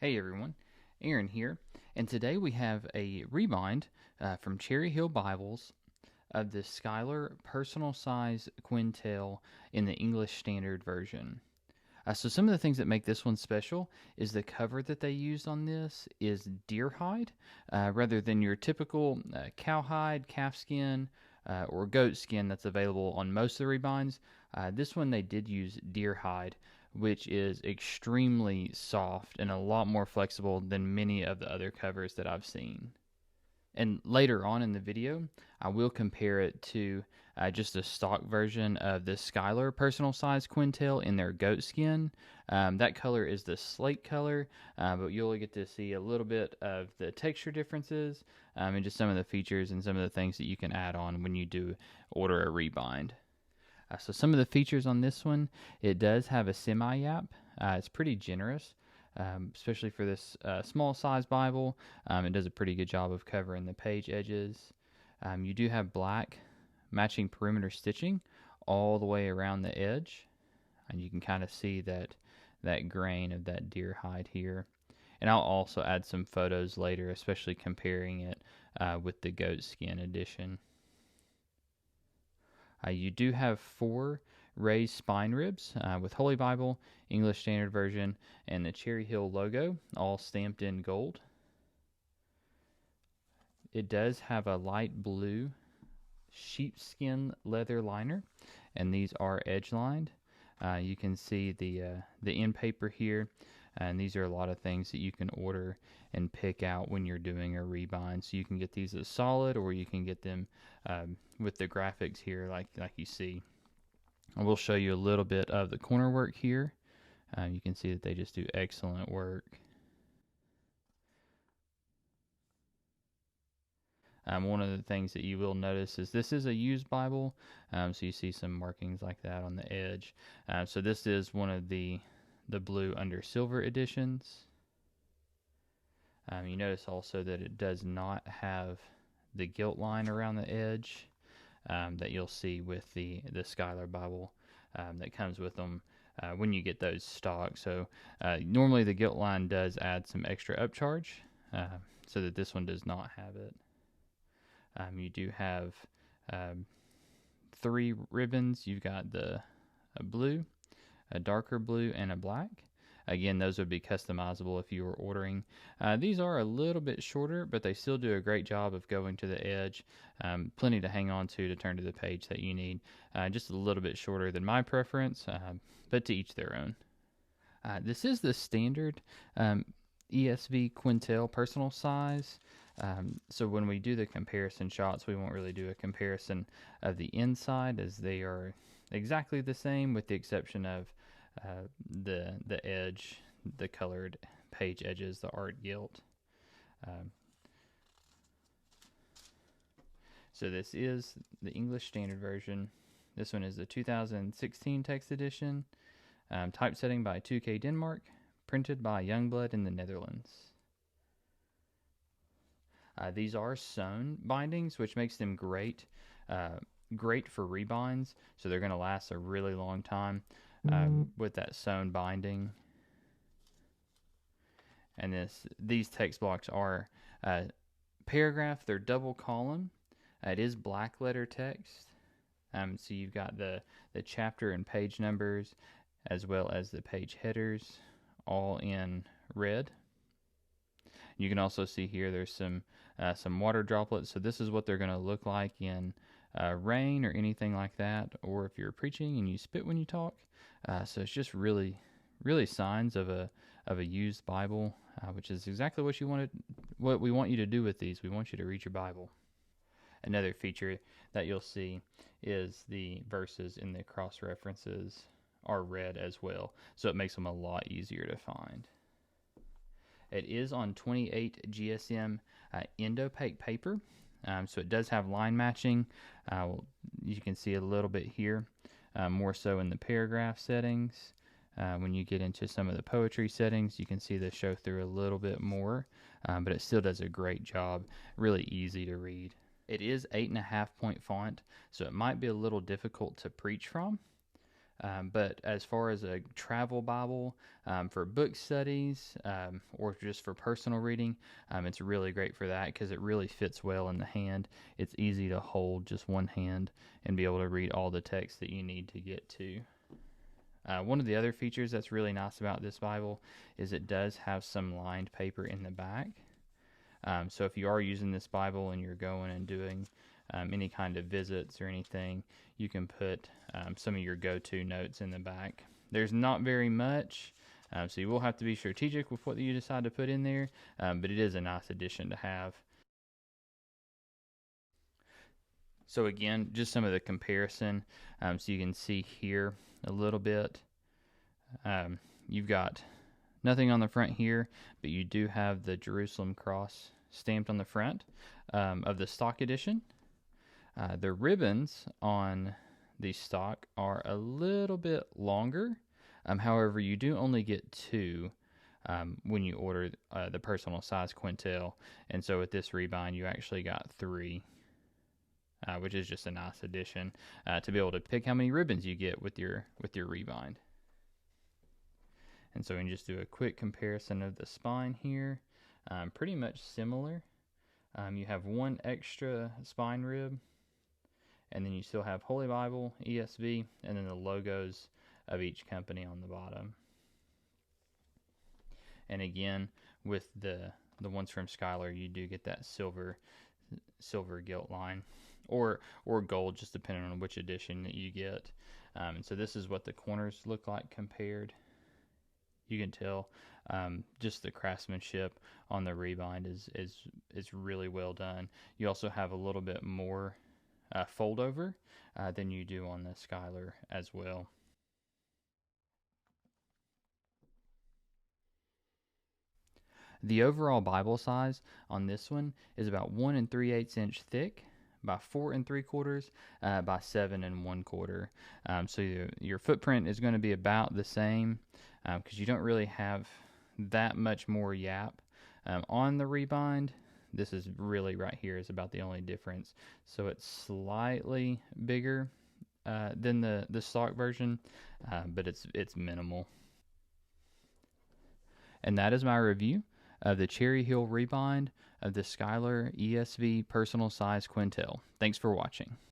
Hey everyone, Aaron here, and today we have a rebind from Cherry Bibles of the Schuyler Personal Size Quentel in the English Standard Version. So some of the things that make this one special is the cover that they used on this is deerhide rather than your typical cowhide, calfskin, or goat skin that's available on most of the rebinds. This one they did use deerhide, which is extremely soft and a lot more flexible than many of the other covers that I've seen. And later on in the video, I will compare it to just a stock version of the Schuyler personal size Quentel in their goat skin. That color is the slate color, but you'll get to see a little bit of the texture differences and just some of the features and some of the things that you can add on when you do order a rebind. So some of the features on this one, it does have a semi-yap. It's pretty generous, especially for this small size Bible. It does a pretty good job of covering the page edges. You do have black matching perimeter stitching all the way around the edge, and you can kind of see that grain of that deer hide here. And I'll also add some photos later, especially comparing it with the goat skin edition. You do have 4 raised spine ribs with Holy Bible, English Standard Version, and the Cherry Hill logo, all stamped in gold. It does have a light blue sheepskin leather liner, and these are edge lined. You can see the end paper here, and these are a lot of things that you can order and pick out when you're doing a rebind. So you can get these as solid, or you can get them with the graphics here, like you see. I will show you a little bit of the corner work here. You can see that they just do excellent work. One of the things that you will notice is this is a used Bible, so you see some markings like that on the edge. So this is one of the blue under silver editions. You notice also that it does not have the gilt line around the edge that you'll see with the Schuyler Bible that comes with them when you get those stock. So normally the gilt line does add some extra upcharge, so that this one does not have it. You do have 3 ribbons. You've got a blue, a darker blue, and a black. Again, those would be customizable if you were ordering. These are a little bit shorter, but they still do a great job of going to the edge. Plenty to hang on to turn to the page that you need. Just a little bit shorter than my preference, but to each their own. This is the standard ESV Quentel personal size. So when we do the comparison shots, we won't really do a comparison of the inside, as they are exactly the same with the exception of the edge, the colored page edges, the art gilt. So this is the English Standard Version. This one is the 2016 text edition, typesetting by 2K Denmark, printed by Youngblood in the Netherlands. These are sewn bindings, which makes them great for rebinds. So they're going to last a really long time with that sewn binding. And these text blocks are paragraph. They're double column. It is black letter text. So you've got the chapter and page numbers, as well as the page headers, all in red. You can also see here there's some water droplets. So this is what they're going to look like in rain or anything like that, or if you're preaching and you spit when you talk. So it's just really, really signs of a used Bible, which is exactly what we want you to do with these. We want you to read your Bible. Another feature that you'll see is the verses in the cross references are red as well, so it makes them a lot easier to find. It is on 28 GSM endopaque paper, so it does have line matching. You can see a little bit here, more so in the paragraph settings. When you get into some of the poetry settings, you can see the show through a little bit more, but it still does a great job. Really easy to read. It is 8.5 point font, so it might be a little difficult to preach from. But as far as a travel Bible for book studies or just for personal reading, it's really great for that because it really fits well in the hand. It's easy to hold just one hand and be able to read all the text that you need to get to. One of the other features that's really nice about this Bible is it does have some lined paper in the back. So if you are using this Bible and you're going and doing any kind of visits or anything, you can put some of your go-to notes in the back. There's not very much, so you will have to be strategic with what you decide to put in there, but it is a nice addition to have. So again, just some of the comparison, so you can see here a little bit. You've got nothing on the front here, but you do have the Jerusalem cross stamped on the front of the stock edition. The ribbons on the stock are a little bit longer. However, you do only get two when you order the personal size Quentel. And so with this Rebind, you actually got three, which is just a nice addition to be able to pick how many ribbons you get with your Rebind. And so we can just do a quick comparison of the spine here. Pretty much similar. You have one extra spine rib, and then you still have Holy Bible, ESV, and then the logos of each company on the bottom. And again, with the ones from Schuyler, you do get that silver gilt line, or gold, just depending on which edition that you get. And so this is what the corners look like compared. You can tell just the craftsmanship on the Rebind is really well done. You also have a little bit more fold over than you do on the Schuyler as well. The overall Bible size on this one is about 1 3/8 inch thick by 4 3/4 by 7 1/4. So your footprint is going to be about the same because you don't really have that much more yap on the Rebind. This is really right here is about the only difference. So it's slightly bigger than the stock version, but it's minimal. And that is my review of the Cherry Hill Rebind of the Schuyler ESV Personal Size Quentel. Thanks for watching.